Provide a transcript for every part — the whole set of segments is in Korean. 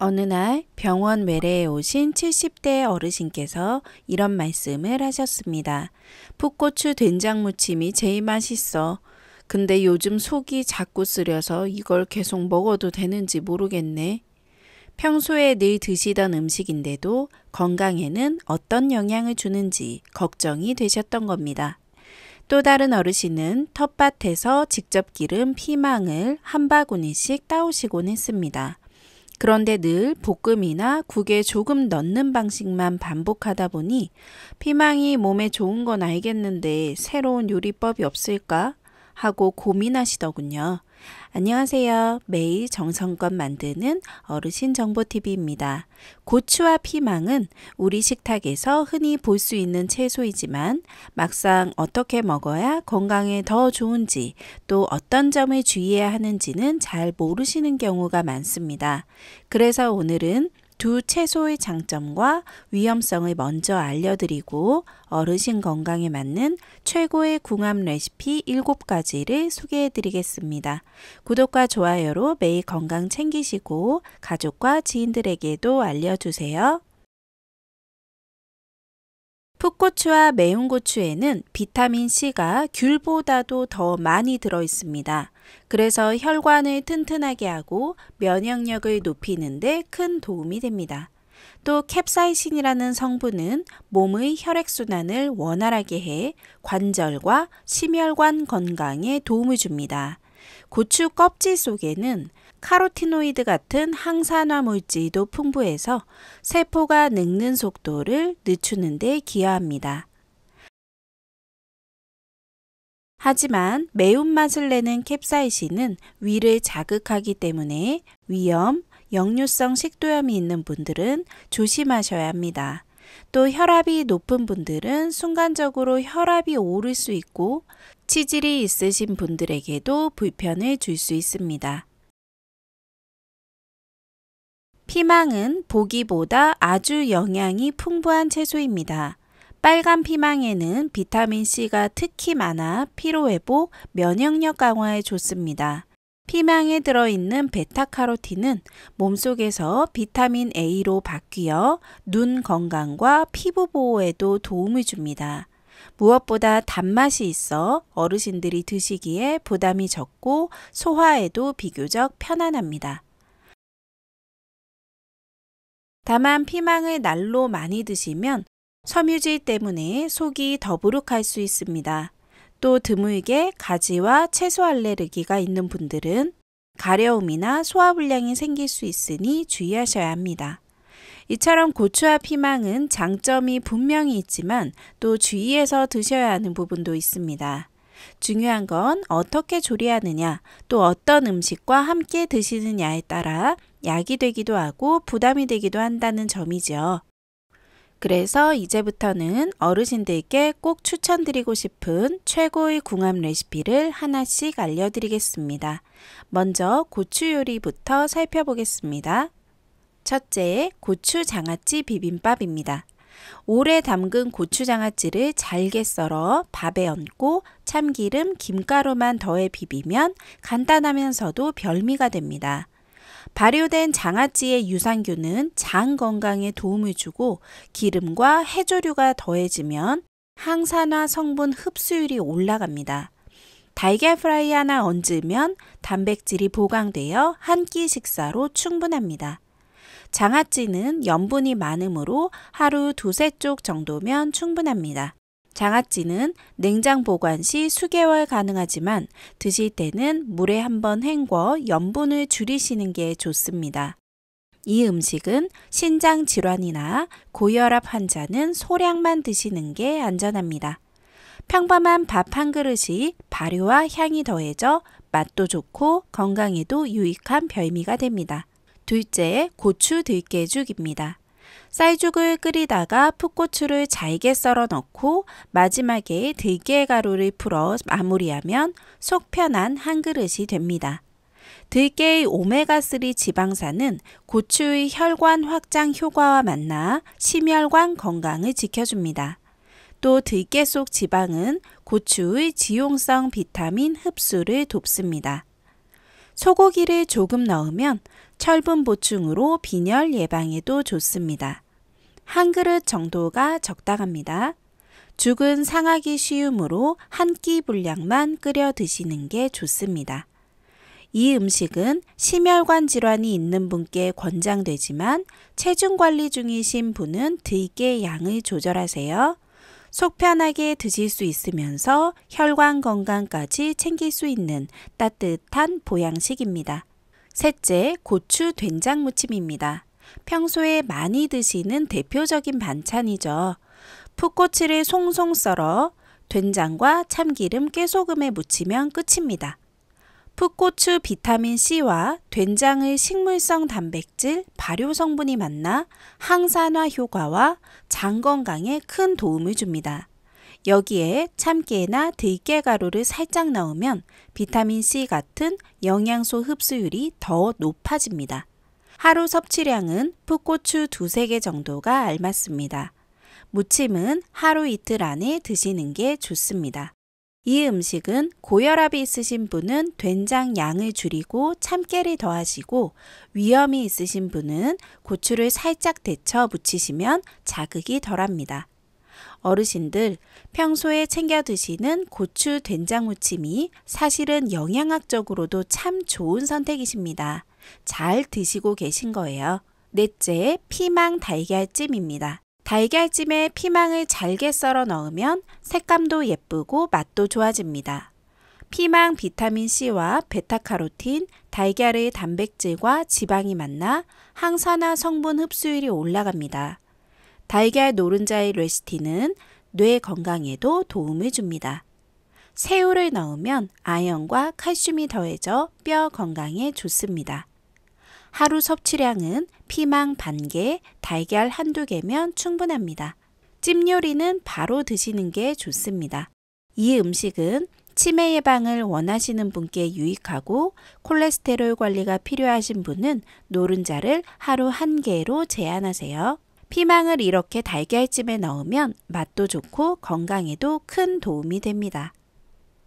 어느 날 병원 외래에 오신 70대 어르신께서 이런 말씀을 하셨습니다. 풋고추 된장무침이 제일 맛있어. 근데 요즘 속이 자꾸 쓰려서 이걸 계속 먹어도 되는지 모르겠네. 평소에 늘 드시던 음식인데도 건강에는 어떤 영향을 주는지 걱정이 되셨던 겁니다. 또 다른 어르신은 텃밭에서 직접 기른 피망을 한 바구니씩 따오시곤 했습니다. 그런데 늘 볶음이나 국에 조금 넣는 방식만 반복하다 보니 피망이 몸에 좋은 건 알겠는데 새로운 요리법이 없을까 하고 고민하시더군요. 안녕하세요. 매일 정성껏 만드는 어르신 정보TV입니다. 고추와 피망은 우리 식탁에서 흔히 볼 수 있는 채소이지만 막상 어떻게 먹어야 건강에 더 좋은지 또 어떤 점을 주의해야 하는지는 잘 모르시는 경우가 많습니다. 그래서 오늘은 두 채소의 장점과 위험성을 먼저 알려드리고 어르신 건강에 맞는 최고의 궁합 레시피 7가지를 소개해드리겠습니다. 구독과 좋아요로 매일 건강 챙기시고 가족과 지인들에게도 알려주세요. 풋고추와 매운 고추에는 비타민C가 귤보다도 더 많이 들어있습니다. 그래서 혈관을 튼튼하게 하고 면역력을 높이는 데 큰 도움이 됩니다. 또 캡사이신이라는 성분은 몸의 혈액순환을 원활하게 해 관절과 심혈관 건강에 도움을 줍니다. 고추 껍질 속에는 카로티노이드 같은 항산화 물질도 풍부해서 세포가 늙는 속도를 늦추는 데 기여합니다. 하지만 매운맛을 내는 캡사이신은 위를 자극하기 때문에 위염, 역류성 식도염이 있는 분들은 조심하셔야 합니다. 또 혈압이 높은 분들은 순간적으로 혈압이 오를 수 있고 치질이 있으신 분들에게도 불편을 줄 수 있습니다. 피망은 보기보다 아주 영양이 풍부한 채소입니다. 빨간 피망에는 비타민C가 특히 많아 피로회복, 면역력 강화에 좋습니다. 피망에 들어있는 베타카로틴은 몸속에서 비타민 A로 바뀌어 눈 건강과 피부 보호에도 도움을 줍니다. 무엇보다 단맛이 있어 어르신들이 드시기에 부담이 적고 소화에도 비교적 편안합니다. 다만 피망을 날로 많이 드시면 섬유질 때문에 속이 더부룩할 수 있습니다. 또 드물게 가지와 채소 알레르기가 있는 분들은 가려움이나 소화불량이 생길 수 있으니 주의하셔야 합니다. 이처럼 고추와 피망은 장점이 분명히 있지만 또 주의해서 드셔야 하는 부분도 있습니다. 중요한 건 어떻게 조리하느냐, 또 어떤 음식과 함께 드시느냐에 따라 약이 되기도 하고 부담이 되기도 한다는 점이죠. 그래서 이제부터는 어르신들께 꼭 추천드리고 싶은 최고의 궁합 레시피를 하나씩 알려드리겠습니다. 먼저 고추 요리부터 살펴보겠습니다. 첫째, 고추 장아찌 비빔밥입니다. 오래 담근 고추 장아찌를 잘게 썰어 밥에 얹고 참기름, 김가루만 더해 비비면 간단하면서도 별미가 됩니다. 발효된 장아찌의 유산균은 장 건강에 도움을 주고 기름과 해조류가 더해지면 항산화 성분 흡수율이 올라갑니다. 달걀 프라이 하나 얹으면 단백질이 보강되어 한 끼 식사로 충분합니다. 장아찌는 염분이 많으므로 하루 두세 쪽 정도면 충분합니다. 장아찌는 냉장 보관 시 수개월 가능하지만 드실 때는 물에 한번 헹궈 염분을 줄이시는 게 좋습니다. 이 음식은 신장 질환이나 고혈압 환자는 소량만 드시는 게 안전합니다. 평범한 밥 한 그릇이 발효와 향이 더해져 맛도 좋고 건강에도 유익한 별미가 됩니다. 둘째, 고추 들깨죽입니다. 쌀죽을 끓이다가 풋고추를 잘게 썰어 넣고 마지막에 들깨가루를 풀어 마무리하면 속 편한 한 그릇이 됩니다. 들깨의 오메가3 지방산은 고추의 혈관 확장 효과와 만나 심혈관 건강을 지켜줍니다. 또 들깨 속 지방은 고추의 지용성 비타민 흡수를 돕습니다. 소고기를 조금 넣으면 철분 보충으로 빈혈 예방에도 좋습니다. 한 그릇 정도가 적당합니다. 죽은 상하기 쉬우므로 한 끼 분량만 끓여 드시는 게 좋습니다. 이 음식은 심혈관 질환이 있는 분께 권장되지만 체중 관리 중이신 분은 드켑의 양을 조절하세요. 속 편하게 드실 수 있으면서 혈관 건강까지 챙길 수 있는 따뜻한 보양식입니다. 셋째, 고추 된장 무침입니다. 평소에 많이 드시는 대표적인 반찬이죠. 풋고추를 송송 썰어 된장과 참기름, 깨소금에 무치면 끝입니다. 풋고추 비타민C와 된장의 식물성 단백질, 발효 성분이 만나 항산화 효과와 장 건강에 큰 도움을 줍니다. 여기에 참깨나 들깨가루를 살짝 넣으면 비타민C 같은 영양소 흡수율이 더 높아집니다. 하루 섭취량은 풋고추 2-3개 정도가 알맞습니다. 무침은 하루 이틀 안에 드시는 게 좋습니다. 이 음식은 고혈압이 있으신 분은 된장 양을 줄이고 참깨를 더하시고 위염이 있으신 분은 고추를 살짝 데쳐 무치시면 자극이 덜합니다. 어르신들, 평소에 챙겨 드시는 고추 된장 무침이 사실은 영양학적으로도 참 좋은 선택이십니다. 잘 드시고 계신 거예요. 넷째, 피망 달걀찜입니다. 달걀찜에 피망을 잘게 썰어 넣으면 색감도 예쁘고 맛도 좋아집니다. 피망 비타민C와 베타카로틴, 달걀의 단백질과 지방이 만나 항산화 성분 흡수율이 올라갑니다. 달걀 노른자의 레시티는 뇌 건강에도 도움을 줍니다. 새우를 넣으면 아연과 칼슘이 더해져 뼈 건강에 좋습니다. 하루 섭취량은 피망 반개, 달걀 1-2개면 충분합니다. 찜 요리는 바로 드시는 게 좋습니다. 이 음식은 치매 예방을 원하시는 분께 유익하고 콜레스테롤 관리가 필요하신 분은 노른자를 하루 1개로 제한하세요. 피망을 이렇게 달걀찜에 넣으면 맛도 좋고 건강에도 큰 도움이 됩니다.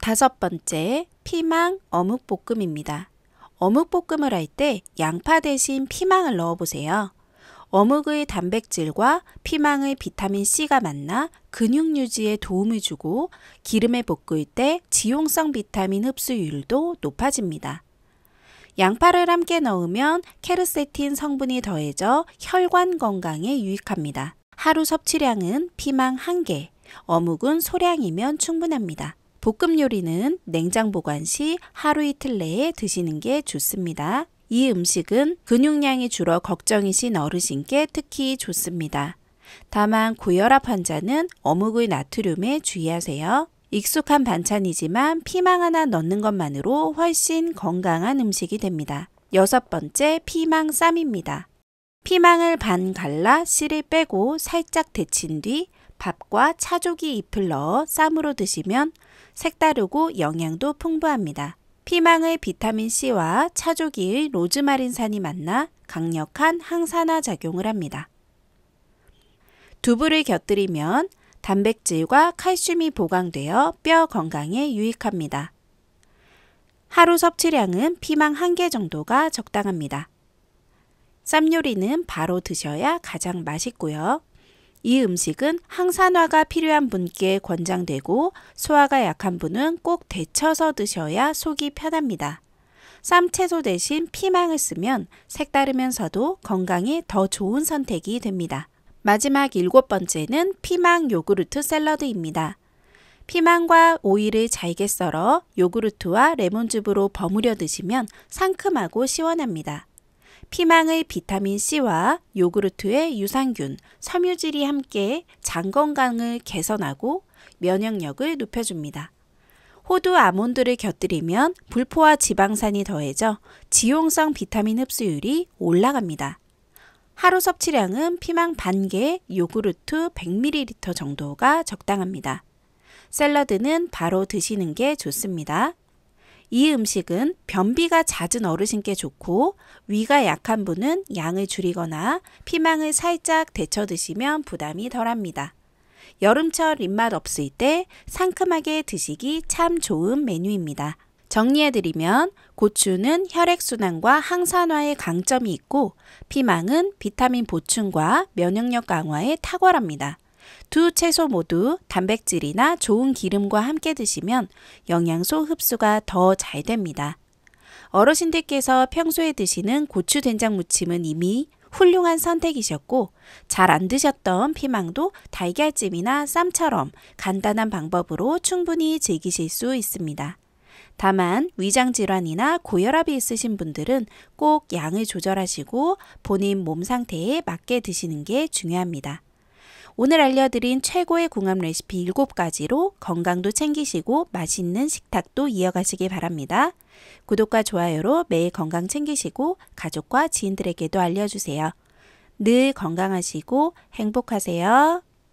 5번째, 피망 어묵볶음입니다. 어묵볶음을 할 때 양파 대신 피망을 넣어보세요. 어묵의 단백질과 피망의 비타민C가 만나 근육 유지에 도움을 주고 기름에 볶을 때 지용성 비타민 흡수율도 높아집니다. 양파를 함께 넣으면 케르세틴 성분이 더해져 혈관 건강에 유익합니다. 하루 섭취량은 피망 1개, 어묵은 소량이면 충분합니다. 볶음 요리는 냉장 보관 시 하루 이틀 내에 드시는 게 좋습니다. 이 음식은 근육량이 줄어 걱정이신 어르신께 특히 좋습니다. 다만 고혈압 환자는 어묵의 나트륨에 주의하세요. 익숙한 반찬이지만 피망 하나 넣는 것만으로 훨씬 건강한 음식이 됩니다. 6번째, 피망 쌈입니다. 피망을 반 갈라 씨를 빼고 살짝 데친 뒤 밥과 차조기 잎을 넣어 쌈으로 드시면 색다르고 영양도 풍부합니다. 피망의 비타민C와 차조기의 로즈마린산이 만나 강력한 항산화 작용을 합니다. 두부를 곁들이면 단백질과 칼슘이 보강되어 뼈 건강에 유익합니다. 하루 섭취량은 피망 1개 정도가 적당합니다. 쌈 요리는 바로 드셔야 가장 맛있고요. 이 음식은 항산화가 필요한 분께 권장되고 소화가 약한 분은 꼭 데쳐서 드셔야 속이 편합니다. 쌈채소 대신 피망을 쓰면 색다르면서도 건강에 더 좋은 선택이 됩니다. 마지막 7번째는 피망 요구르트 샐러드입니다. 피망과 오이를 잘게 썰어 요구르트와 레몬즙으로 버무려 드시면 상큼하고 시원합니다. 피망의 비타민C와 요구르트의 유산균, 섬유질이 함께 장 건강을 개선하고 면역력을 높여줍니다. 호두 아몬드를 곁들이면 불포화 지방산이 더해져 지용성 비타민 흡수율이 올라갑니다. 하루 섭취량은 피망 반개, 요구르트 100ml 정도가 적당합니다. 샐러드는 바로 드시는 게 좋습니다. 이 음식은 변비가 잦은 어르신께 좋고 위가 약한 분은 양을 줄이거나 피망을 살짝 데쳐 드시면 부담이 덜합니다. 여름철 입맛 없을 때 상큼하게 드시기 참 좋은 메뉴입니다. 정리해드리면 고추는 혈액순환과 항산화에 강점이 있고 피망은 비타민 보충과 면역력 강화에 탁월합니다. 두 채소 모두 단백질이나 좋은 기름과 함께 드시면 영양소 흡수가 더 잘 됩니다. 어르신들께서 평소에 드시는 고추 된장 무침은 이미 훌륭한 선택이셨고 잘 안 드셨던 피망도 달걀찜이나 쌈처럼 간단한 방법으로 충분히 즐기실 수 있습니다. 다만 위장질환이나 고혈압이 있으신 분들은 꼭 양을 조절하시고 본인 몸 상태에 맞게 드시는 게 중요합니다. 오늘 알려드린 최고의 궁합 레시피 7가지로 건강도 챙기시고 맛있는 식탁도 이어가시기 바랍니다. 구독과 좋아요로 매일 건강 챙기시고 가족과 지인들에게도 알려주세요. 늘 건강하시고 행복하세요.